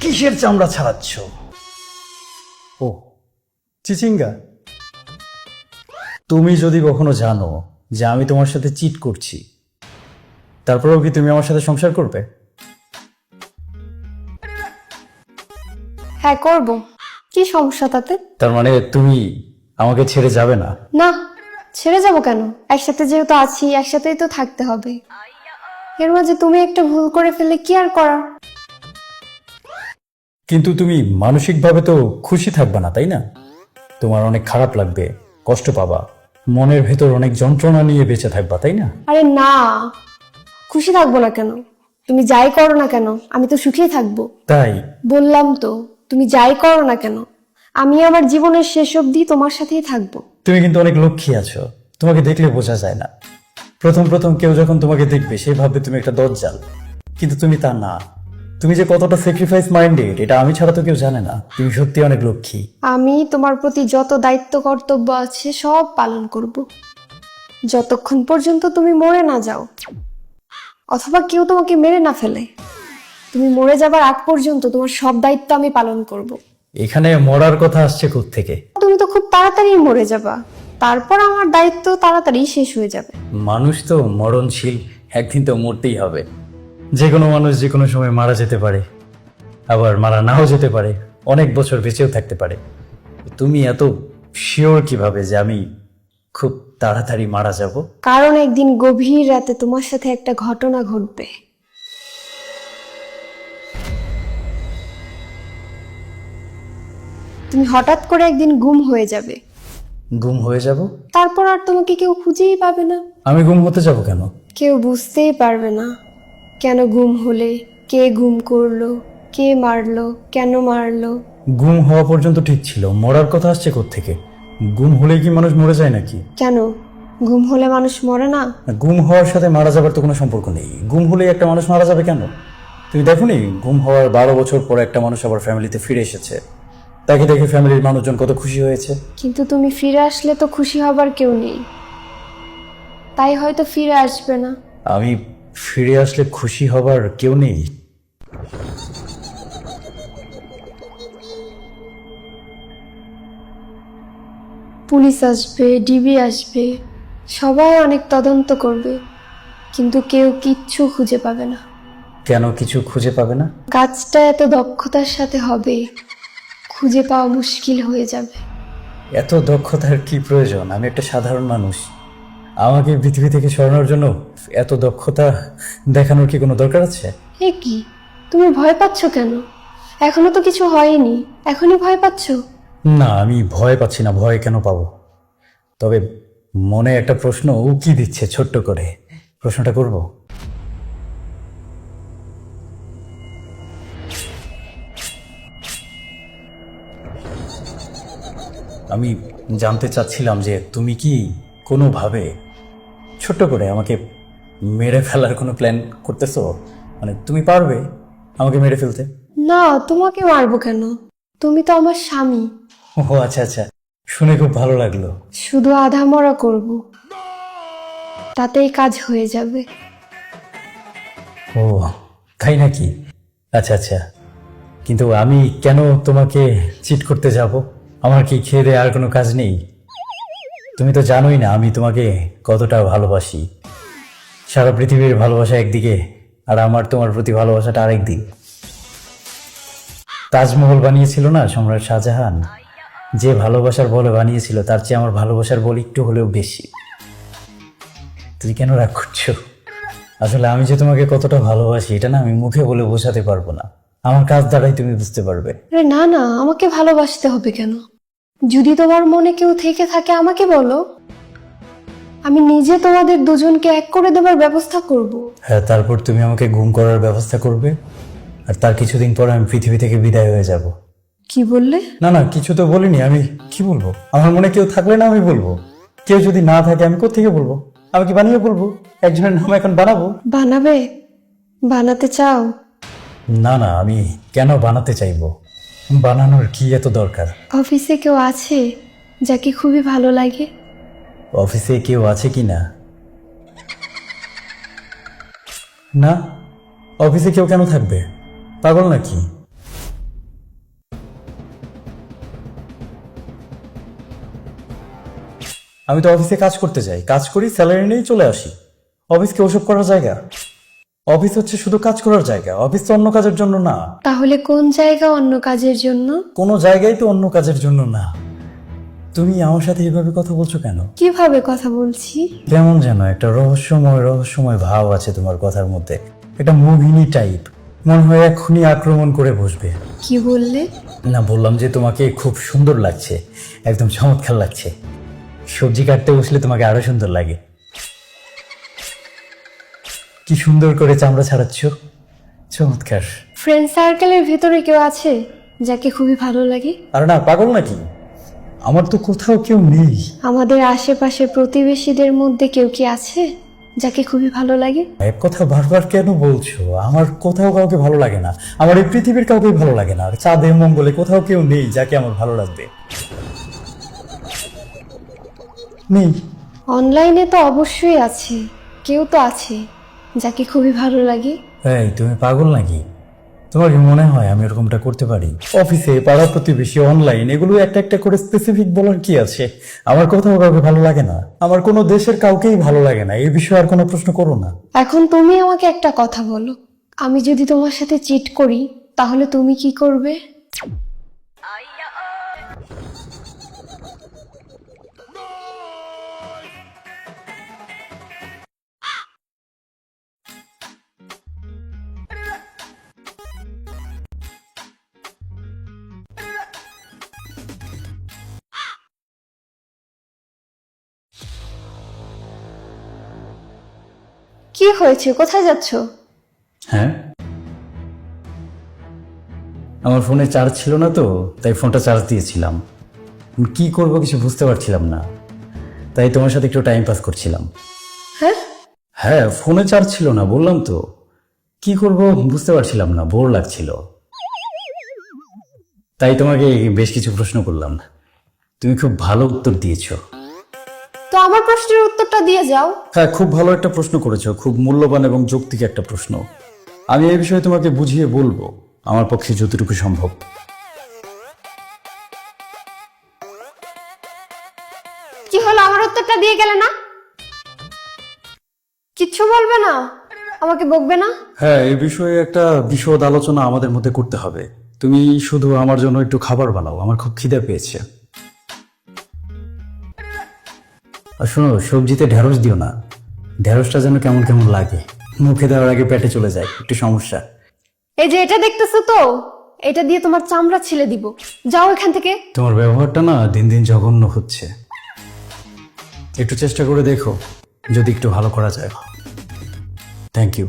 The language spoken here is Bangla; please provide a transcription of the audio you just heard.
কিসের চামড়া ছাড়াচ্ছ? ও চিচিঙ্গা। তুমি যদি কখনো জানো যে আমি তোমার সাথে চিট করছি, তারপরেও কি তুমি আমার সাথে সংসার করবে? হ্যাঁ করব, কি সমস্যা তাতে? তার মানে তুমি আমাকে ছেড়ে যাবে না? না, ছেড়ে যাব কেন? একসাথে যেহেতু আছি, একসাথেই তো থাকতে হবে। এর মাঝে তুমি একটা ভুল করে ফেলে কি আর করার? কিন্তু তুমি মানসিকভাবে তো খুশি থাকবে না, তাই না? তোমার অনেক খারাপ লাগবে, কষ্ট পাবা, মনের ভেতর অনেক যন্ত্রণা নিয়ে বেঁচে থাকবা, তাই না? আরে না, খুশি থাকবো না কেন? তুমি যাই করো না কেন, আমি তো সুখেই থাকবো। তাই? বললাম তো, তুমি যাই করো না কেন, আমি আমার জীবনের শেষ অবধি তোমার সাথেই থাকবো। তুমি কিন্তু অনেক লক্ষ্মী আছো, তোমাকে দেখলে বোঝা যায় না। প্রথম প্রথম কেউ যখন তোমাকে দেখবে সে ভাববে তুমি একটা দজ্জাল, কিন্তু তুমি তা না। তুমি যে কতটা স্যাক্রিফাইস মাইন্ডেড এটা আমি ছাড়া তো কেউ জানে না। তুমি সত্যি অনেক লক্ষ্মী। আমি তোমার প্রতি যত দায়িত্ব কর্তব্য আছে সব পালন করব, যতক্ষণ পর্যন্ত তুমি মরে না যাও, অথবা কেউ তোমাকে মেরে না ফেলে। তুমি মরে যাবার আগ পর্যন্ত তোমার সব দায়িত্ব আমি পালন করব। এখানে মরার কথা আসছে থেকে? তুমি তো খুব তাড়াতাড়ি মরে যাবা, তারপর আমার দায়িত্ব তাড়াতাড়ি শেষ হয়ে যাবে। মানুষ তো মরণশীল, একদিন তো মরতেই হবে। যে কোনো মানুষ যে কোনো সময় মারা যেতে পারে, আবার মারা নাও যেতে পারে, অনেক বছর বেঁচেও থাকতে পারে। তুমি এত শিওর কিভাবে যে আমি খুব তাড়াতাড়ি মারা যাব? কারণ একদিন গভীর রাতে তোমার সাথে একটা ঘটনা ঘটবে। তুমি হঠাৎ করে একদিন গুম হয়ে যাবে, গুম হয়ে যাব? তারপর আর তোমাকে কেউ খুঁজেই পাবে না। আমি গুম হতে যাব কেন? কেউ বুঝতেই পারবে না কেন গুম হলে, কে গুম করলো, কে মারলো, কেন মারলো। গুম হওয়া পর্যন্ত ঠিক ছিল, মরার কথা আসছে থেকে? গুম হলে কি মানুষ মরে যায় নাকি? কেন গুম হলে মানুষ মরে না? গুম হওয়ার সাথে মারা যাবার তো কোনো সম্পর্ক নেই। গুম হলে একটা মানুষ মারা যাবে কেন? তুমি দেখোনি গুম হওয়ার 12 বছর পর একটা মানুষ আবার ফ্যামিলিতে ফিরে এসেছে, তাকে দেখে ফ্যামিলির মানুষজন কত খুশি হয়েছে। কিন্তু তুমি ফিরে আসলে তো খুশি হবার কেউ নেই, তাই হয়তো ফিরে আসবে না। আমি ফিরে আসলে খুশি হবার কেউ নেই? পুলিশ আসবে, ডিবি আসবে, সবাই অনেক তদন্ত করবে, কিন্তু কেউ কিচ্ছু খুঁজে পাবে না। কেন কিছু খুঁজে পাবে না? কাজটা এত দক্ষতার সাথে হবে, খুঁজে পাওয়া মুশকিল হয়ে যাবে। এত দক্ষতার কি প্রয়োজন? আমি একটা সাধারণ মানুষ, আমাকে পৃথিবী থেকে সরানোর জন্য এত দক্ষতা দেখানোর কি কোনো দরকার আছে? এ কি, তুমি ভয় পাচ্ছ কেন? এখনো তো কিছু হয়নি, এখনই ভয় পাচ্ছ? না, আমি ভয় পাচ্ছি না। ভয় কেন পাবো? তবে মনে একটা প্রশ্ন উকি দিচ্ছে ছোট্ট করে। প্রশ্নটা করব? আমি জানতে চাচ্ছিলাম যে তুমি কি কোনোভাবে ছোট্ট করে আমাকে মেরে ফেলার কোনো প্ল্যান করতেছো? মানে তুমি পারবে আমাকে মেরে ফেলতে? না, তোমাকে মারবো কেন? তুমি তো আমার স্বামী। ও আচ্ছা আচ্ছা, শুনে খুব ভালো লাগলো। শুধু আধা মরা করব, তাতেই কাজ হয়ে যাবে। ও তাই নাকি? আচ্ছা আচ্ছা, কিন্তু আমি কেন তোমাকে চিট করতে যাব? আমার কি খেয়ে দেয়ে আর কোনো কাজ নেই? তুমি তো জানোই না আমি তোমাকে কতটা ভালোবাসি। সারা পৃথিবীর ভালোবাসা একদিকে, আর আমার তোমার প্রতি ভালোবাসাটা আরেক দিক। তাজমহল বানিয়েছিল না সম্রাট শাহজাহান, যে ভালোবাসার বলে বানিয়েছিল তার চেয়ে আমার ভালোবাসার বল একটু হলেও বেশি। তুমি কেন রাগ করছো? আসলে আমি যে তোমাকে কতটা ভালোবাসি এটা না আমি মুখে বলে বোঝাতে পারবো না, আমার কাজ দ্বারাই তুমি বুঝতে পারবে। আরে না না, আমাকে ভালোবাসতে হবে কেন? যদি তোমার মনে কেউ থেকে থাকে আমাকে বলো, আমি নিজে তোমাদের দুজনকে এক করে দেবার ব্যবস্থা করব। হ্যাঁ, তারপর তুমি আমাকে গুম করার ব্যবস্থা করবে, আর তার কিছুদিন পর আমি পৃথিবী থেকে বিদায় হয়ে যাব। কি বললে? না না, কিছু তো বলিনি। আমি কি বলবো? আমার মনে কেউ থাকলে না আমি বলবো, কেউ যদি না থাকে আমি কোত্থেকে বলবো? আমি কি বানিয়ে বলবো? একজনের নাম এখন বানাবো? বানাবে? বানাতে চাও? না না, আমি কেন বানাতে চাইবো? বানানোর কি এত দরকার? অফিসে কেউ আছে যাকে খুবই ভালো লাগে? অফিসে কেউ আছে কি না? না, অফিসে কেউ কেন থাকবে? পাগল নাকি? আমি তো অফিসে কাজ করতে যাই, কাজ করি, স্যালারি নিয়েই চলে আসি। অফিস কি ওসব করার জায়গা? অফিস হচ্ছে শুধু কাজ করার জায়গা, অফিস তো অন্য কাজের জন্য না। তাহলে কোন জায়গা অন্য কাজের জন্য? কোনো জায়গায় তো অন্য কাজের জন্য না। তুমি আমার সাথে এইভাবে কথা বলছো কেন? কিভাবে কথা বলছি? কেমন যেন একটা রহস্যময় ভাব আছে তোমার কথার মধ্যে, একটা মোহিনী টাইপ। মনে হয় এক্ষুনি আক্রমণ করে বসবে। কি বললে? না, বললাম যে তোমাকে খুব সুন্দর লাগছে, একদম চমৎকার লাগছে। সবজি কাটতে বসলে তোমাকে আরো সুন্দর লাগে। কি সুন্দর করে চামড়া ছাড়াচ্ছ, চমৎকার। ফ্রেন্ড সার্কেলের ভেতরে কেউ আছে যাকে খুবই ভালো লাগে? আর না, পাগল নাকি? আমার তো কোথাও কেউ নেই। আমাদের আশেপাশে প্রতিবেশীদের মধ্যে কেউ কি আছে যাকে খুবই ভালো লাগে? এক কথা বারবার কেন বলছো? আমার কোথাও কাউকে ভালো লাগে না, আমার এই পৃথিবীর কাউকে ভালো লাগে না। আর চাঁদে মঙ্গলে কোথাও কেউ নেই যাকে আমার ভালো লাগবে। নেই। অনলাইনে তো অবশ্যই আছে, কেউ তো আছে যাকে খুবই ভালো লাগে। এই, তুমি পাগল নাকি? তোমার কি মনে হয় আমি এরকমটা করতে পারি? অফিসে, পাড়া প্রতিবেশী, অনলাইন, এগুলো একটা একটা করে স্পেসিফিক বলার কি আছে? আমার কোথাও কাউকে ভালো লাগে না, আমার কোনো দেশের কাউকেই ভালো লাগে না। এই বিষয়ে আর কোনো প্রশ্ন করো না। এখন তুমি আমাকে একটা কথা বলো, আমি যদি তোমার সাথে চিট করি তাহলে তুমি কি করবে? কি হয়েছে, কোথায় যাচ্ছো? হ্যাঁ, আমার ফোনে চার্জ ছিল না তো, তাই ফোনটা চার্জ দিয়েছিলাম। কি করব কিছু বুঝতে পারছিলাম না, তাই তোমার সাথে একটু টাইম পাস করছিলাম। হ্যাঁ, হ্যাঁ, ফোনে চার্জ ছিল না, বললাম তো। কি করব বুঝতে পারছিলাম না, বোর লাগছিল, তাই তোমাকে বেশ কিছু প্রশ্ন করলাম। তুমি খুব ভালো উত্তর দিয়েছো। তো আমার প্রশ্নের উত্তরটা দিয়ে যাও। হ্যাঁ, খুব ভালো একটা প্রশ্ন করেছো, খুব মূল্যবান এবং যৌক্তিক একটা প্রশ্ন। আমি এই বিষয়ে তোমাকে বুঝিয়ে বলবো আমার পক্ষে যতটুকু সম্ভব। কি হলো, আমার উত্তরটা দিয়ে গেলে না? কিচ্ছু বলবে না, আমাকে বকবে না? হ্যাঁ, এই বিষয়ে একটা বিশদ আলোচনা আমাদের মধ্যে করতে হবে। তুমি শুধু আমার জন্য একটু খাবার বানাও, আমার খুব খিদে পেয়েছে। আর শোনো, সবজিতে ঢেঁড়স দিও না, ঢেঁড়সটা যেন কেমন কেমন লাগে, মুখে দেওয়ার আগে পেটে চলে যায়, একটু সমস্যা। এই যে এটা দেখতেছো তো, এটা দিয়ে তোমার চামড়া ছিলে দিব, যাও এখান থেকে। তোমার ব্যবহারটা না দিন দিন জঘন্য হচ্ছে। একটু চেষ্টা করে দেখো, যদি একটু ভালো করা যায়। Thank you.